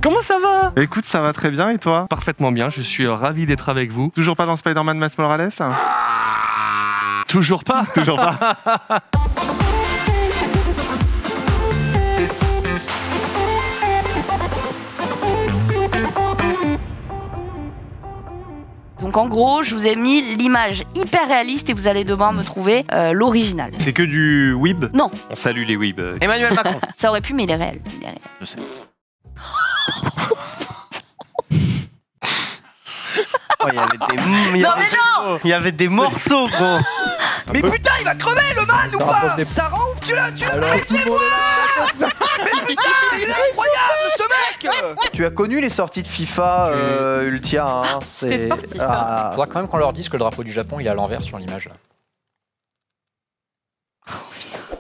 Comment ça va? Écoute, ça va très bien et toi? Parfaitement bien, je suis ravi d'être avec vous. Toujours pas dans Spider-Man Miles Morales? Toujours pas. Toujours pas. Donc en gros, je vous ai mis l'image hyper réaliste et vous allez devoir me trouver l'original. C'est que du weeb? Non, On salue les weebs. Emmanuel Macron. ça aurait pu, mais il est réel. Il est réel. Je sais. Oh, il y avait des morceaux, gros. Mais putain, il va crever le man ou pas? Ça rend ouf, tu l'as laissez-moi. Mais putain, il est incroyable ce mec. Tu as connu les sorties de FIFA Ultia, hein, C'était sportif. Faudra quand même qu'on leur dise que le drapeau du Japon il est à l'envers sur l'image.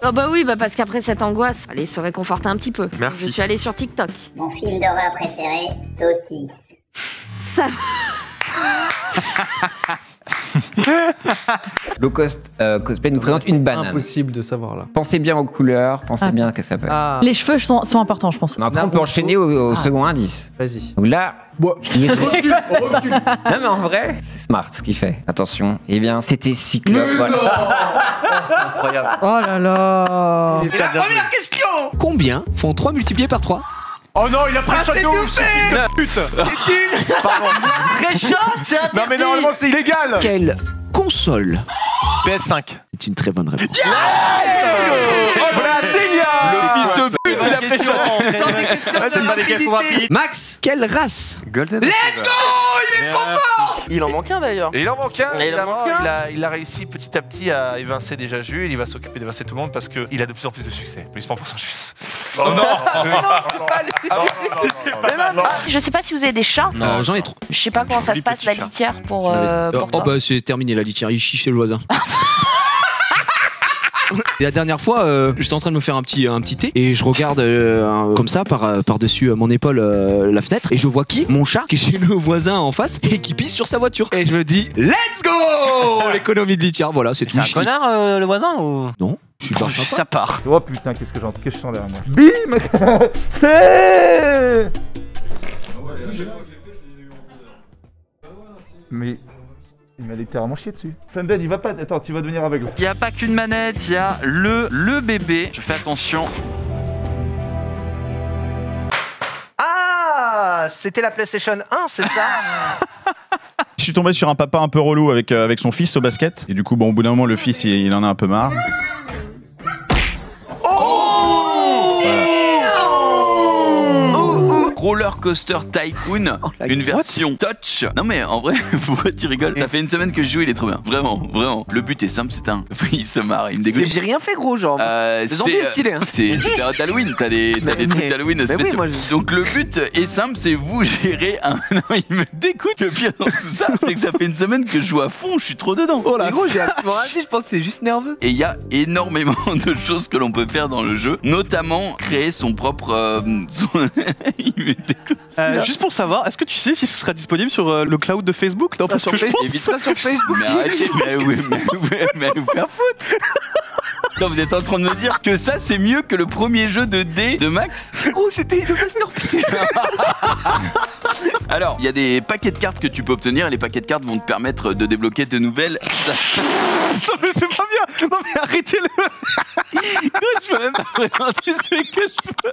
Oh bah oui, bah parce qu'après cette angoisse, allez se réconforter un petit peu. Merci. Je suis allée sur TikTok. Mon film d'horreur préféré, Saucisse. Ça... Low Cost Cosplay nous présente une banane. Impossible de savoir là. Pensez bien aux couleurs, pensez bien que ça peut. Les cheveux sont importants, je pense. Après, on peut enchaîner au second indice. Vas-y. Donc là, Bon. il recule. Non mais en vrai, c'est smart ce qu'il fait. Attention. Eh bien, c'était Cyclope. Voilà. C'est incroyable. Oh là là. Et la première question. Combien font 3 multipliés par 3? Oh non, il a pris le château! Pute! C'est une très shot, c'est interdit. Non mais normalement c'est illégal! Quelle console? PS5. C'est une très bonne réponse. Brasilia! Le fils de pute, il a fait C'est pas des questions rapides. Max, quelle race? Golden. Let's go. Il est trop fort. Il en manque un d'ailleurs. Et il en manque un, Et il en évidemment. manque un. Il a réussi petit à petit à évincer déjà Jules. Il va s'occuper d'évincer tout le monde parce qu'il a de plus en plus de succès. Plus 100% juste. Oh non. Je sais pas si vous avez des chats. J'en ai 3. Je sais pas comment ça se passe la litière pour toi. bah c'est terminé la litière, il chie chez le voisin. Et la dernière fois, j'étais en train de me faire un petit thé et je regarde comme ça par-dessus mon épaule la fenêtre et je vois qui? Mon chat qui est chez le voisin en face et qui pisse sur sa voiture. Et je me dis let's go l'économie de litière. Voilà, c'est tout. C'est un connard le voisin ou? Non, je suis pas sympa. Ça part. Oh putain, qu'est-ce que j'entends, que je sens derrière moi. Bim. C'est. Mais il m'a littéralement chié dessus. Sanden, il va pas. Attends, tu vas devenir aveugle. Il n'y a pas qu'une manette, il y a le bébé. Je fais attention. Ah, c'était la PlayStation 1, c'est ça? Je suis tombé sur un papa un peu relou avec son fils au basket. Et du coup, bon, au bout d'un moment, le fils, il en a un peu marre. Roller Coaster Tycoon, une version touch. Non mais en vrai, pourquoi tu rigoles? Ça fait une semaine que je joue, il est trop bien. Vraiment, vraiment. Le but est simple, c'est un. Il se marre, il me dégoûte. J'ai rien fait gros, genre. Les zombies est stylé. Hein. C'est période d'Halloween, t'as des trucs d'Halloween spéciaux. Oui, donc le but est simple, c'est vous gérer un. Non, il me dégoûte. Le pire dans tout ça, c'est que ça fait une semaine que je joue à fond, je suis trop dedans. Oh là, gros, j'ai absolument rien dit, je pense que c'est juste nerveux. Et il y a énormément de choses que l'on peut faire dans le jeu, notamment créer son propre. Il me dégoûte. Juste pour savoir, est-ce que tu sais si ce sera disponible sur le cloud de Facebook? Non, parce que je pense. Évite ça sur Facebook. Mais arrêtez, mais vous faire foutre. Attends, vous êtes en train de me dire que ça c'est mieux que le premier jeu de dés de Max? Oh, c'était le masterpiece. Alors, il y a des paquets de cartes que tu peux obtenir et les paquets de cartes vont te permettre de débloquer de nouvelles. Non, mais c'est pas bien! Non, mais arrêtez-le! Je peux même pas présenter ce que je peux.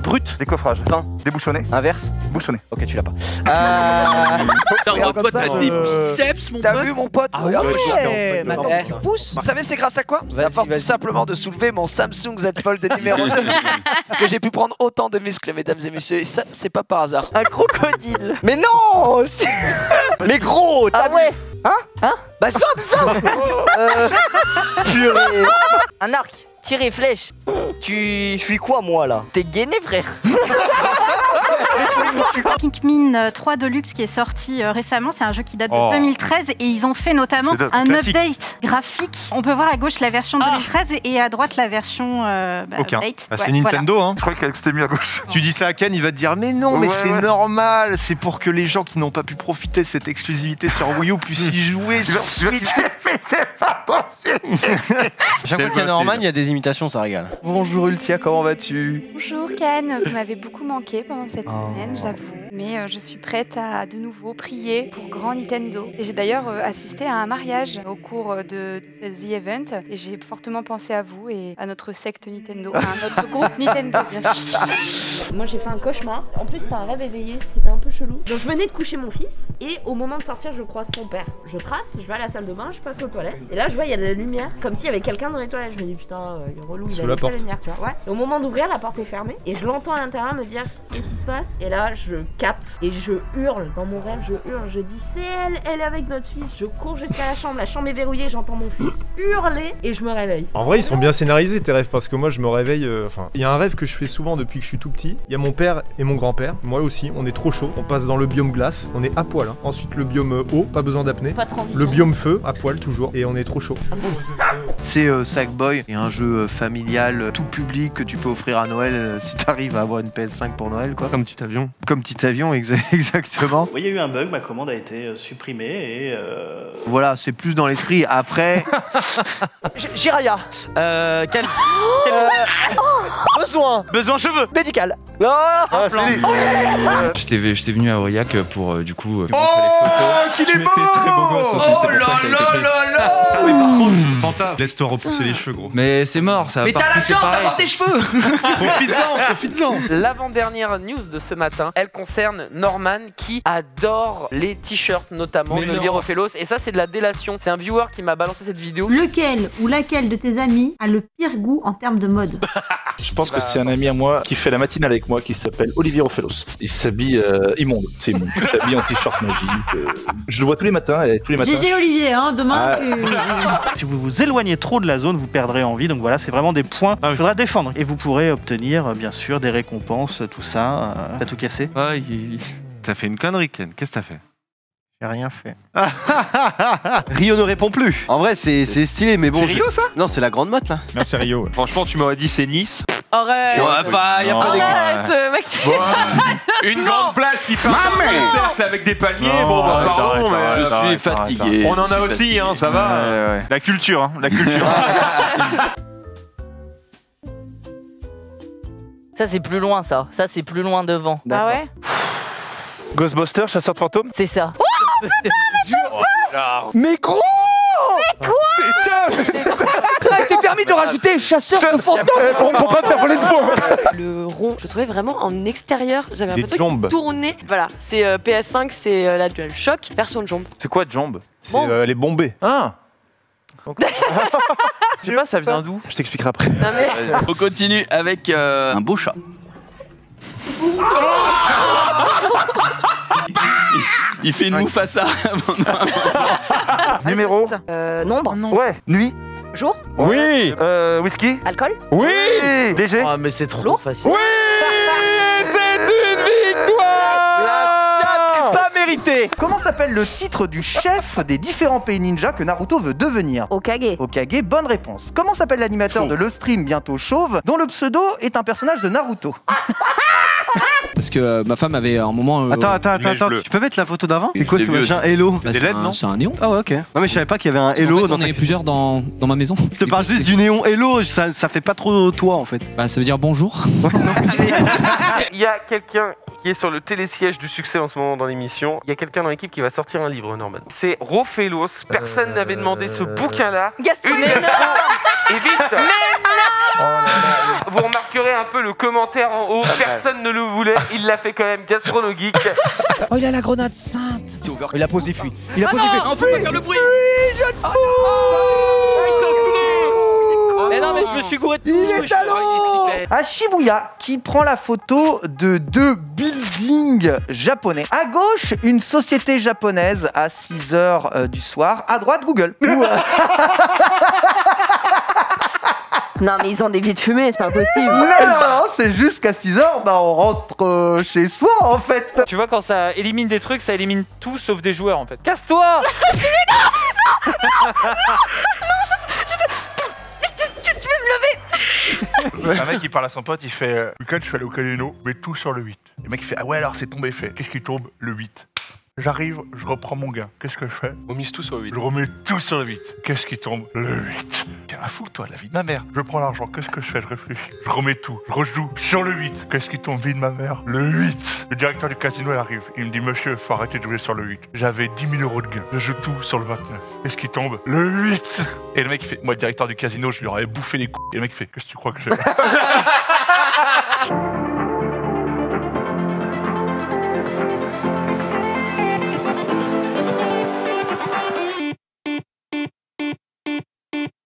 Brut. Décoffrage. Fin. Débouchonné. Inverse. Bouchonné. Ok, tu l'as pas. Mon pote a des biceps, mon pote. T'as vu mon pote? Ah ouais. Maintenant tu pousses. Vous savez c'est grâce à quoi? Ça apporte tout simplement de soulever mon Samsung Z Fold numéro 2 que j'ai pu prendre autant de muscles, mesdames et messieurs. Et ça, c'est pas par hasard. Un crocodile. Mais non. Mais gros. Ah ouais. Hein? Bah simple. Purée. Un arc. Tirer flèche. Je suis quoi moi là? T'es gainé frère. Pikmin 3 Deluxe qui est sorti récemment, c'est un jeu qui date de 2013 et ils ont fait notamment un update graphique. On peut voir à gauche la version 2013 et à droite la version update. Ah, c'est Nintendo, voilà. hein. Je crois que c'était mieux à gauche. Tu dis ça à Ken, il va te dire mais non, mais c'est normal. C'est pour que les gens qui n'ont pas pu profiter de cette exclusivité sur Wii U puissent y jouer. Mais c'est pas possible. Chaque fois qu'il y a Norman, il y a des imitations, ça régale. Bonjour Ultia, comment vas-tu? Bonjour Ken, vous m'avez beaucoup manqué pendant cette semaine, j'avoue. Mais je suis prête à de nouveau prier pour grand Nintendo. Et j'ai d'ailleurs assisté à un mariage au cours de The Event. Et j'ai fortement pensé à vous et à notre secte Nintendo, à notre groupe Nintendo, bien sûr. Moi j'ai fait un cauchemar. En plus c'était un rêve éveillé, ce qui était un peu chelou. Donc je venais de coucher mon fils et au moment de sortir je croise son père. Je trace, je vais à la salle de bain, je passe aux toilettes. Et là je vois il y a de la lumière, comme s'il y avait quelqu'un dans les toilettes. Je me dis putain, il est relou, il a laissé la lumière, tu vois. Ouais. Et au moment d'ouvrir, la porte est fermée et je l'entends à l'intérieur me dire qu'est-ce qui se passe. Et là je capte et je hurle dans mon rêve, je hurle, je dis c'est elle est avec notre fils. Je cours jusqu'à la chambre est verrouillée, j'entends mon fils hurler et je me réveille. En vrai, ils sont bien scénarisés tes rêves parce que moi je me réveille. Enfin, il y a un rêve que je fais souvent depuis que je suis tout petit. Il y a mon père et mon grand-père. Moi aussi, on est trop chaud. On passe dans le biome glace, on est à poil. Hein. Ensuite, le biome eau, pas besoin d'apnée. Le biome feu, à poil toujours. Et on est trop chaud. C'est Sackboy, et un jeu familial tout public que tu peux offrir à Noël si t'arrives à avoir une PS5 pour Noël, quoi. Comme petit avion. Comme petit avion, exactement. Oui, il y a eu un bug, ma commande a été supprimée et. Voilà, c'est plus dans l'esprit. Après. Jiraya. Quel Besoin cheveux. Médical. J'étais venu à Aurillac pour du coup montrer les photos. Qu'il est beau. Très beau gosse aussi, c'est pour ça qu'il a été pris. Ah oui, par contre, Fanta, laisse-toi repousser les cheveux, gros. Mais c'est mort, ça. Mais t'as la chance d'avoir des cheveux. Profites-en. L'avant-dernière news de ce matin, elle concerne Norman qui adore les t-shirts notamment de Virophélos. Et ça, c'est de la délation. C'est un viewer qui m'a balancé cette vidéo. Lequel ou laquelle de tes amis a le pire goût en termes de mode? Je pense que c'est un ami à moi qui fait la matinale avec moi qui s'appelle Olivier Ophelos. Il s'habille immonde, c'est immonde. Il s'habille en t-shirt magique. Je le vois tous les matins et tous les matins. GG Olivier, hein, demain. Si vous vous éloignez trop de la zone, vous perdrez en vie. Donc voilà, c'est vraiment des points qu'il faudra défendre. Et vous pourrez obtenir, bien sûr, des récompenses, tout ça. T'as tout cassé? T'as fait une connerie, Ken. Qu'est-ce que t'as fait? J'ai rien fait. Rio ne répond plus. En vrai, c'est stylé, mais bon. C'est Rio, ça? Non, c'est la grande motte, là. Non, c'est Rio. Ouais. Franchement, tu m'aurais dit c'est Nice. Arrête. Enfin, y a pas Arrête, mec. Une grande plage qui fait un cercle avec des palmiers. Bon, bah, pardon, mais Je suis fatigué. on en a aussi, hein, ça va. La culture, hein, la culture. Ça c'est plus loin ça c'est plus loin devant. Ah ouais? Ghostbusters, chasseur de fantômes. C'est ça. Mais gros! Mais quoi? C'est permis de rajouter chasseur de fantômes. On peut pas te faire voler de fois. Le rond, je le trouvais vraiment en extérieur. J'avais Des l'impression jambes. qu'il tournait. Voilà, c'est PS5, c'est la DualShock version de jambes. C'est quoi de jambes? C'est les bombés. Ah. Je sais pas, ça vient d'où? Je t'expliquerai après. Non mais... On continue avec un beau chat. Il fait une moue face à. Numéro. Nombre. Ouais. Nuit. Jour. Oui. Whisky. Alcool. Oui. Léger. Ah, mais c'est trop facile. Oui. C'est une victoire. La pas mérité. Comment s'appelle le titre du chef des différents pays ninja que Naruto veut devenir? Okage. Okage, bonne réponse. Comment s'appelle l'animateur de Le Stream bientôt chauve, dont le pseudo est un personnage de Naruto? Parce que ma femme avait un moment. Attends, tu peux mettre la photo d'avant? C'est quoi ce machin Hello? Bah, c'est un néon. Ah ouais, ok. Non mais je savais pas qu'il y avait un Hello dans on est plusieurs dans ma maison. Je te parle juste du néon Hello, ça fait pas trop toi en fait. Bah ça veut dire bonjour. Il y a quelqu'un qui est sur le télésiège du succès en ce moment dans l'émission. Il y a quelqu'un dans l'équipe qui va sortir un livre, Norman. C'est Rophélos. Personne n'avait demandé ce bouquin-là. Gaston. Une gastro. Et vite. Vous remarquerez un peu le commentaire en haut. Personne ne le voulait. Il l'a fait quand même. Gastronogeek. Oh, il a la grenade sainte. Il a posé fuit. Il a Ah posé non, fuit. on peut pas faire le bruit. Mais non, mais je me suis gouré de tout. Il est à l'eau. À Shibuya, qui prend la photo de deux buildings japonais. À gauche, une société japonaise à 6h du soir. À droite, Google. Non mais ils ont des vies de fumée, c'est pas possible. Non, c'est juste qu'à 6h, on rentre chez soi en fait. Tu vois, quand ça élimine des trucs, ça élimine tout sauf des joueurs en fait. Casse-toi. Tu veux me lever? C'est un mec qui parle à son pote, il fait week-end je suis allé au casino, mais tout sur le 8. Le mec il fait ah ouais alors c'est tombé fait. Qu'est-ce qui tombe? Le 8. J'arrive, je reprends mon gain. Qu'est-ce que je fais? On mise tout sur le 8. Je remets tout sur le 8. Qu'est-ce qui tombe? Le 8. T'es un fou, toi, la vie de ma mère. Je prends l'argent, qu'est-ce que je fais? Je réfléchis. Je remets tout. Je rejoue sur le 8. Qu'est-ce qui tombe? Vie de ma mère? Le 8. Le directeur du casino, il arrive. Il me dit, monsieur, faut arrêter de jouer sur le 8. J'avais 10 000 euros de gain. Je joue tout sur le 29. Qu'est-ce qui tombe? Le 8. Et le mec, il fait, moi, le directeur du casino, je lui aurais bouffé les couilles. Et le mec, il fait, qu'est-ce que tu crois que j'ai?